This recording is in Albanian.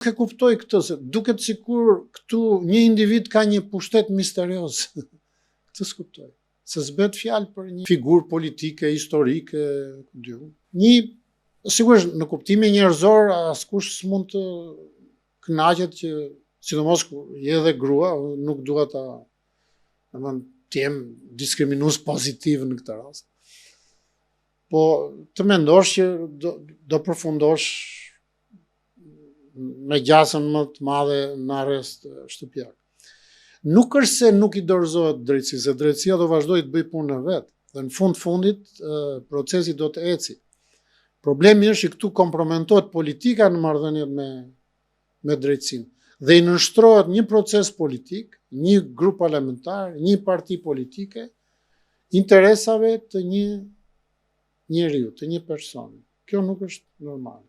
E kuptoj këtë, se duket sikur këtu një individ ka një pushtet misterioz. Këtë s'kuptoj. Se s'bet fjalë për një figurë politike, historike, sigurisht në kuptimin njerëzor, askush s'mund të kënaqet që, sidomos kur je dhe grua, nuk dua të jem diskriminues pozitiv në këtë rast. Po të mendosh që do përfundosh me gjasën më të madhe në arrest shtëpiak. Nuk është se nuk i dorëzohet drejtësi, se drejtësia do vazhdoj të bëj punën e vet, dhe në fundit procesi do të eci. Problemi është që këtu kompromentohet politika në marrëdhëniet me drejtësinë dhe i nënshtrohet një proces politik, një grup parlamentar, një parti politike, interesave të një njeriu, të një personi. Kjo nuk është normale.